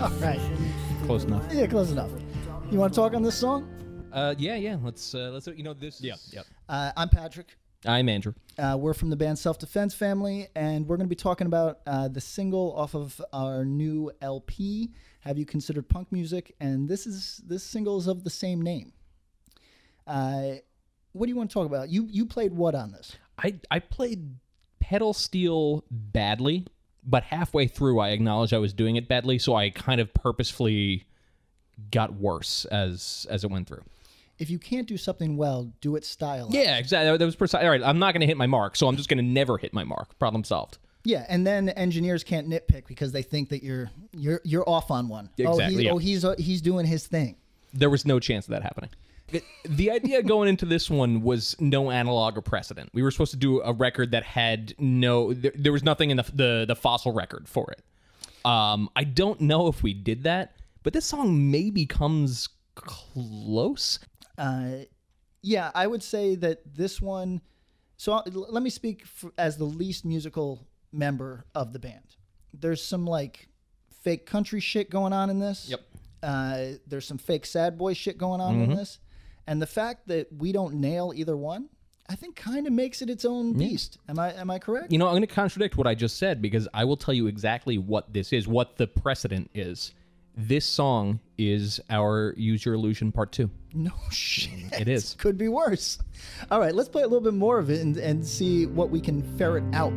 All right. Close enough. Yeah, close enough. You want to talk on this song? Yeah. Let's this. Yeah. I'm Patrick. I'm Andrew. We're from the band Self Defense Family, and we're going to be talking about the single off of our new LP, Have You Considered Punk Music? And this single is of the same name. What do you want to talk about? You played what on this? I played pedal steel badly, but halfway through I acknowledged I was doing it badly, so I kind of purposefully got worse as it went through. If you can't do something well, do it stylized. Yeah, exactly. That was precise. All right, I'm not going to hit my mark, so I'm just going to never hit my mark. Problem solved. Yeah, and then engineers can't nitpick because they think that you're off on one. Exactly. He's doing his thing. There was no chance of that happening. The idea going into this one was no analog or precedent. We were supposed to do a record that had there was nothing in the fossil record for it. I don't know if we did that, but this song maybe comes close. Yeah, I would say that this one. So let me speak as the least musical member of the band. There's some like fake country shit going on in this. Yep. There's some fake sad boy shit going on in this. And the fact that we don't nail either one, I think kind of makes it its own beast. Am I correct? You know, I'm going to contradict what I just said because I will tell you exactly what this is, what the precedent is. This song is our Use Your Illusion Part 2. No shit. It is. Could be worse. All right, let's play a little bit more of it and see what we can ferret out.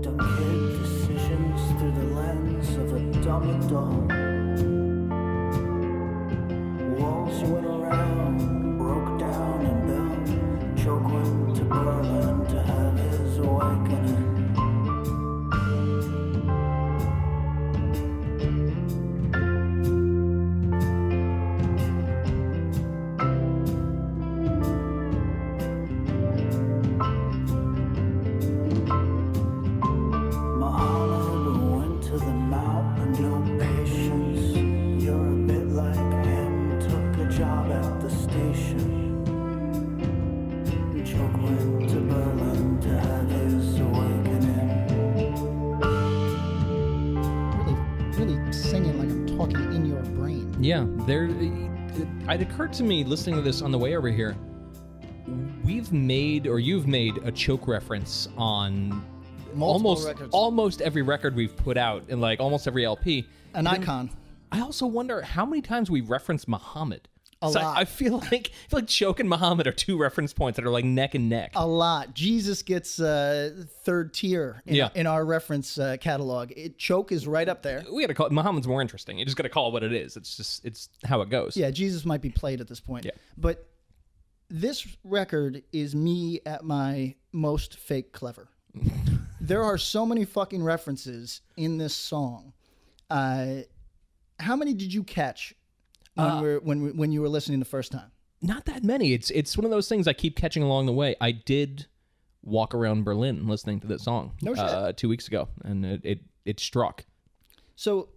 Don't make decisions through the lens of a dumb doll. Walls you went around, broke down and bound. Choke went to Berlin to have his awakening. Yeah, it occurred to me listening to this on the way over here, you've made a choke reference on almost every record we've put out, and like almost every LP. An icon. I also wonder how many times we reference Muhammad. A lot. I feel like Choke and Muhammad are two reference points that are like neck and neck. A lot. Jesus gets third tier in our reference catalog. Choke is right up there. We got to call it. Muhammad's more interesting. You just got to call it what it is. It's how it goes. Yeah, Jesus might be played at this point. Yeah. But this record is me at my most fake clever. There are so many fucking references in this song. How many did you catch when you were listening the first time? Not that many. It's one of those things I keep catching along the way. I did walk around Berlin listening to this song 2 weeks ago, and it struck. So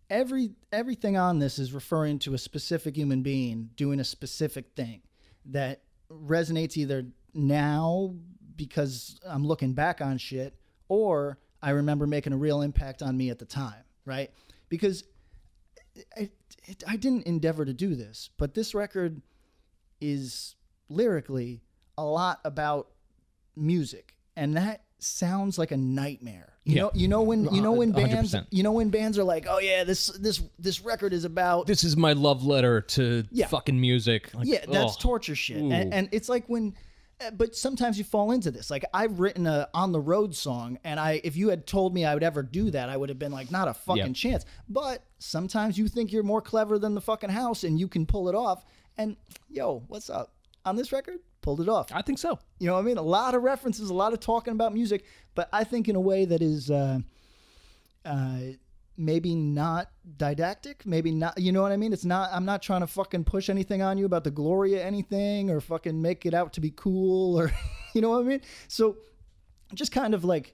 everything on this is referring to a specific human being doing a specific thing that resonates either now because I'm looking back on shit, or I remember making a real impact on me at the time, right? Because I didn't endeavor to do this, but this record is lyrically a lot about music, and that sounds like a nightmare. You know when bands 100%. Are like, oh yeah, this record is about, this is my love letter to fucking music. Like, yeah, that's torture shit, and it's like when. But sometimes you fall into this. Like, I've written a On the Road song, and if you had told me I would ever do that, I would have been like, not a fucking chance. But sometimes you think you're more clever than the fucking house, and you can pull it off. And, yo, what's up? On this record, pulled it off. I think so. You know what I mean? A lot of references, a lot of talking about music, but I think in a way that is maybe not didactic, maybe not, you know what I mean? It's not, I'm not trying to fucking push anything on you about the glory of anything or fucking make it out to be cool or, you know what I mean? So just kind of like,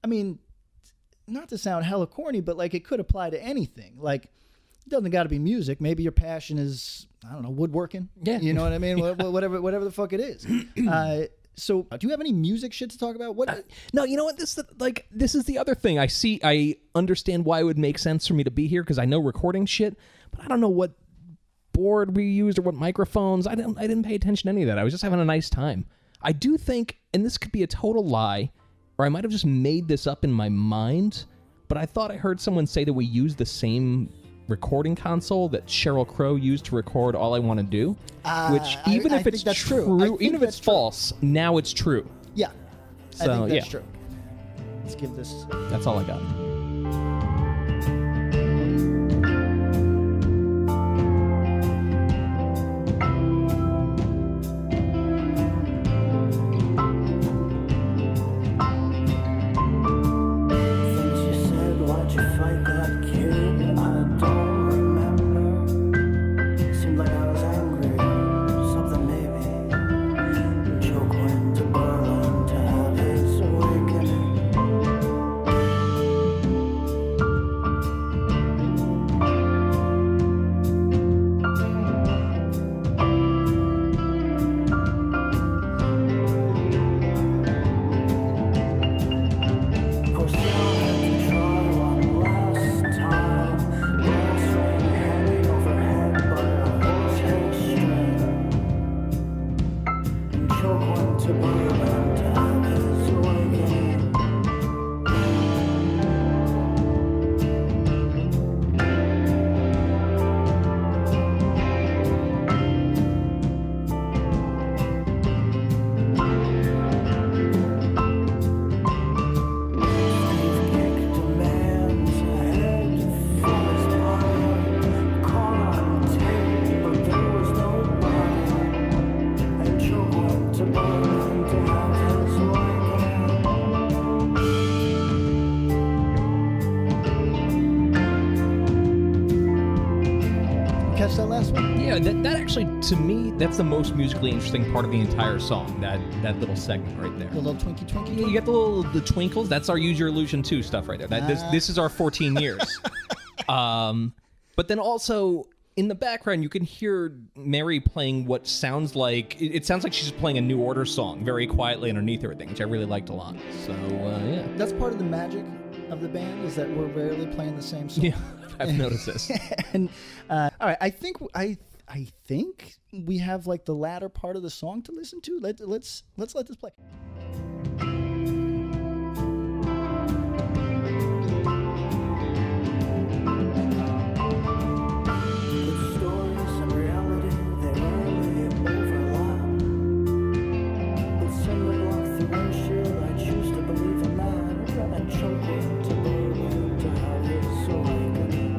I mean, not to sound hella corny, but like it could apply to anything. Like, it doesn't got to be music. Maybe your passion is, I don't know, woodworking. Yeah. You know what I mean? Whatever the fuck it is. So, do you have any music shit to talk about? What? No, you know what? This is the other thing. I understand why it would make sense for me to be here because I know recording shit, but I don't know what board we used or what microphones. I didn't pay attention to any of that. I was just having a nice time. I do think, and this could be a total lie, or I might have just made this up in my mind, but I thought I heard someone say that we used the same recording console that Sheryl Crow used to record All I Want to Do, which even if it's true, even if it's false, now it's true. Yeah. So, I think that's yeah. true. Let's give this. That's all I got. Things you said, why'd you fight that kid? I don't remember. Seemed like I was angry, something maybe. Joke went to Berlin to have his awakening. Poor Sarah had to try one last time. Glass ring hanging overhead by a horse hair string. And Joke went to Berlin to have his awakening. Kicked a man's head from his body. Caught on tape, but there was nobody. And Joke went to Berlin to have his awakening. Catch that last one? Yeah, that actually, to me, that's the most musically interesting part of the entire song. That little segment right there. The little twinkie twinkie. You get the twinkles. That's our Use Your Illusion 2 stuff right there. This is our 14 years. But then also in the background you can hear Mary playing what sounds like it sounds like she's playing a New Order song very quietly underneath everything, which I really liked a lot. So yeah. That's part of the magic of the band is that we're rarely playing the same song. Yeah, I've noticed this. And all right, I think we have like the latter part of the song to listen to. Let's let this play. Good stories and reality, they rarely overlap. But cinder block the windshield, I choose to believe in that. And Joke went to Berlin to have his awakening.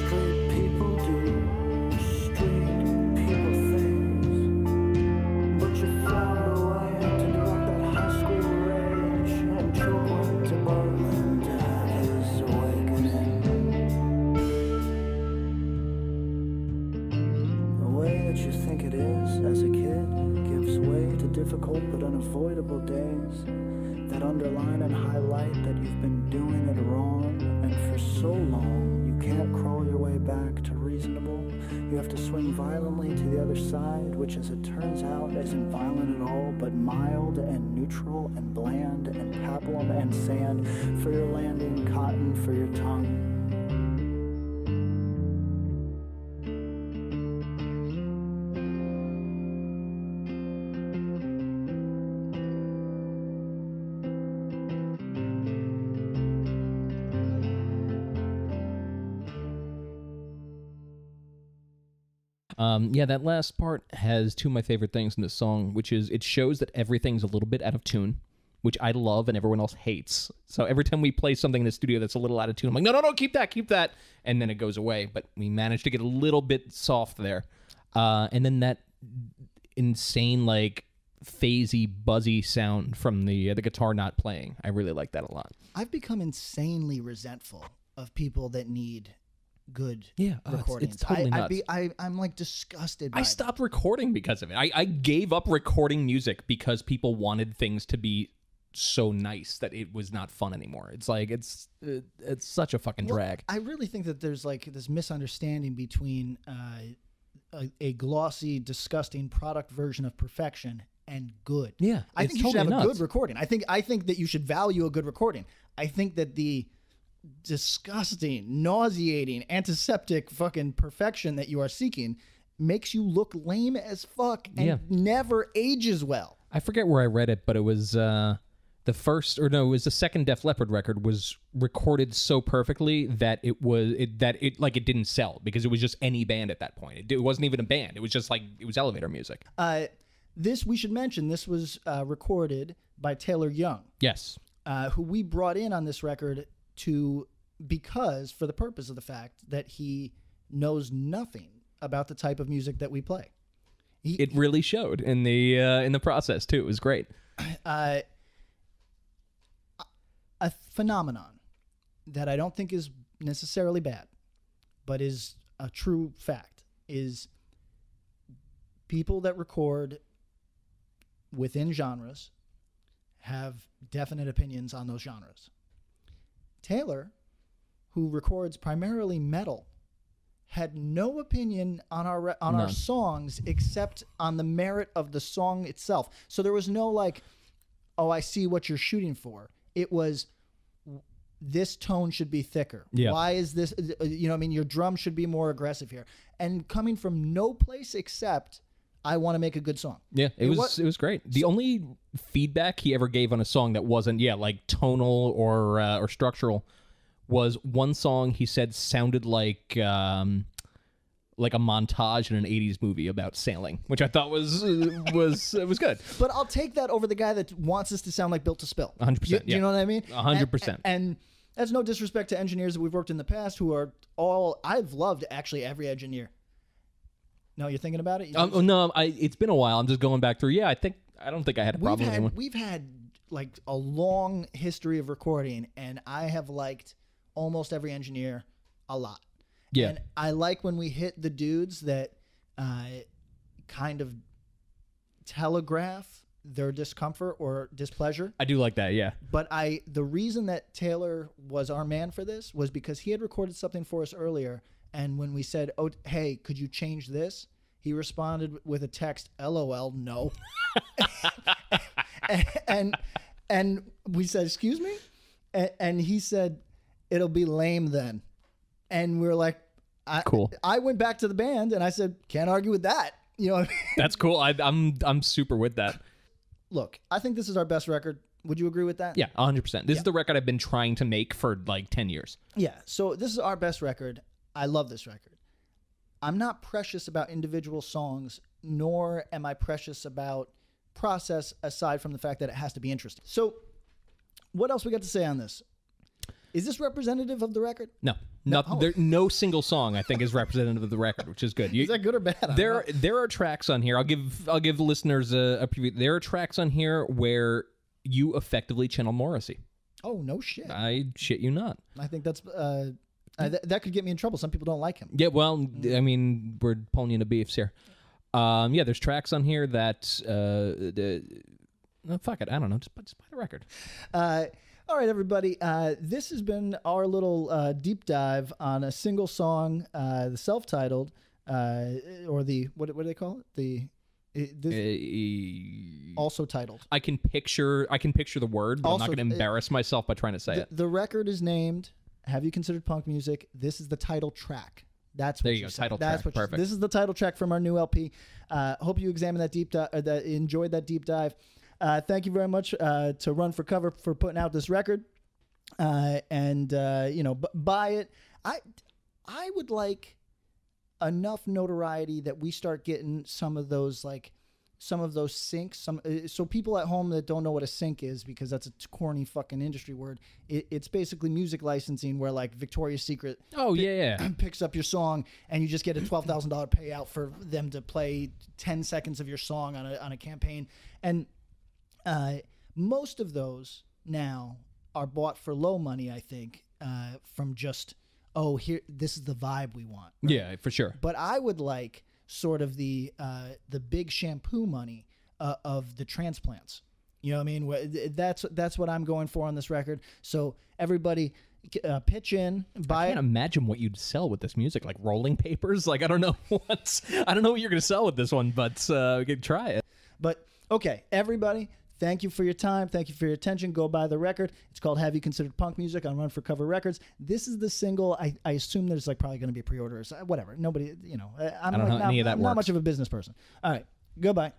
Straight people do straight people things, but you found a way to direct that high school rage. And Joke went to Berlin to have his awakening. The way that you think it is as a kid gives way to difficult but unavoidable days that underline and highlight that you've been doing it wrong, and for so long you can't crawl your way back to reasonable. You have to swing violently to the other side, which as it turns out isn't violent at all, but mild and neutral and bland and pablum and sand for your landing, cotton for your tongue. Yeah, that last part has two of my favorite things in this song, which is it shows that everything's a little bit out of tune, which I love and everyone else hates. So every time we play something in the studio that's a little out of tune, I'm like, no, keep that. And then it goes away. But we managed to get a little bit soft there. And then that insane, like, phasey, buzzy sound from the guitar not playing. I really like that a lot. I've become insanely resentful of people that need good Yeah, it's recordings. totally nuts. I'm like disgusted by I them. stopped recording because of it. I gave up recording music because people wanted things to be so nice that it was not fun anymore. It's like it's such a fucking drag. I really think that there's like this misunderstanding between a glossy, disgusting product version of perfection and good. Yeah, I it's think you should have totally a nuts. good recording. I think that you should value a good recording. I think that the disgusting, nauseating, antiseptic fucking perfection that you are seeking makes you look lame as fuck and never ages well. I forget where I read it, but it was the second Def Leppard record was recorded so perfectly that it didn't sell because it was just any band at that point. It wasn't even a band. It was just like it was elevator music. This we should mention. This was recorded by Taylor Young. Yes. Who we brought in on this record for the purpose of the fact that he knows nothing about the type of music that we play. It really showed in the process too. It was great. A phenomenon that I don't think is necessarily bad, but is a true fact, is people that record within genres have definite opinions on those genres. Taylor, who records primarily metal, had no opinion on our songs except on the merit of the song itself. So there was no like, oh, I see what you're shooting for. It was, this tone should be thicker. Yeah. Why is this? Your drum should be more aggressive here. And coming from no place except, I want to make a good song. Yeah, it was great. The only feedback he ever gave on a song that wasn't like tonal or structural was one song he said sounded like a montage in an 80s movie about sailing, which I thought was good. But I'll take that over the guy that wants us to sound like Built to Spill. 100%. You know what I mean? 100%. And that's no disrespect to engineers that we've worked in the past who are I've loved actually every engineer. No, you're thinking about it? No, it's been a while. I'm just going back through. Yeah, I don't think I had a problem with anyone. We've had like a long history of recording, and I have liked almost every engineer a lot. Yeah. And I like when we hit the dudes that kind of telegraph their discomfort or displeasure. I do like that, yeah. But the reason that Taylor was our man for this was because he had recorded something for us earlier, and when we said, "Oh, hey, could you change this?" he responded with a text, "LOL, no." and we said, "Excuse me?" And he said, "It'll be lame then." And we were like, cool. I went back to the band and I said, "Can't argue with that." You know what I mean? That's cool. I'm super with that. Look, I think this is our best record. Would you agree with that? Yeah, 100%. This is the record I've been trying to make for like 10 years. Yeah, so this is our best record. I love this record. I'm not precious about individual songs, nor am I precious about process, aside from the fact that it has to be interesting. So what else we got to say on this? Is this representative of the record? No. No single song I think is representative of the record, which is good. Is that good or bad? There are tracks on here. I'll give listeners a preview. There are tracks on here where you effectively channel Morrissey. Oh, no shit. I shit you not. I think that's that could get me in trouble. Some people don't like him. Yeah, well, I mean, we're pulling you into beefs here. Yeah, there's tracks on here that fuck it, I don't know, just buy the record. All right, everybody. This has been our little deep dive on a single song, the self-titled, or the what do they call it? Also titled. I can picture the word, but Also, I'm not going to embarrass myself by trying to say it. The record is named "Have You Considered Punk Music?" This is the title track. That's what there you go. Title track. Perfect. This is the title track from our new LP. Hope you examined that deep dive. Enjoyed that deep dive. Thank you very much to Run for Cover for putting out this record, and buy it. I would like enough notoriety that we start getting some of those syncs. So people at home that don't know what a sync is, because that's a corny fucking industry word. It's basically music licensing, where like Victoria's Secret picks up your song and you just get a $12,000 payout for them to play 10 seconds of your song on a campaign. And most of those now are bought for low money, I think, from just oh, here, this is the vibe we want. Yeah, for sure. But I would like sort of the big shampoo money of the transplants. You know what I mean? That's what I'm going for on this record. So everybody pitch in, buy I can't imagine what you'd sell with this music, like rolling papers. Like I don't know what you're going to sell with this one, but we could try it. But okay, everybody, thank you for your time. Thank you for your attention. Go buy the record. It's called Have You Considered Punk Music on Run for Cover Records. This is the single. I assume there's like probably going to be a pre-order or whatever. Nobody, you know, I'm I don't know how any of that I'm not works. much of a business person. All right, goodbye.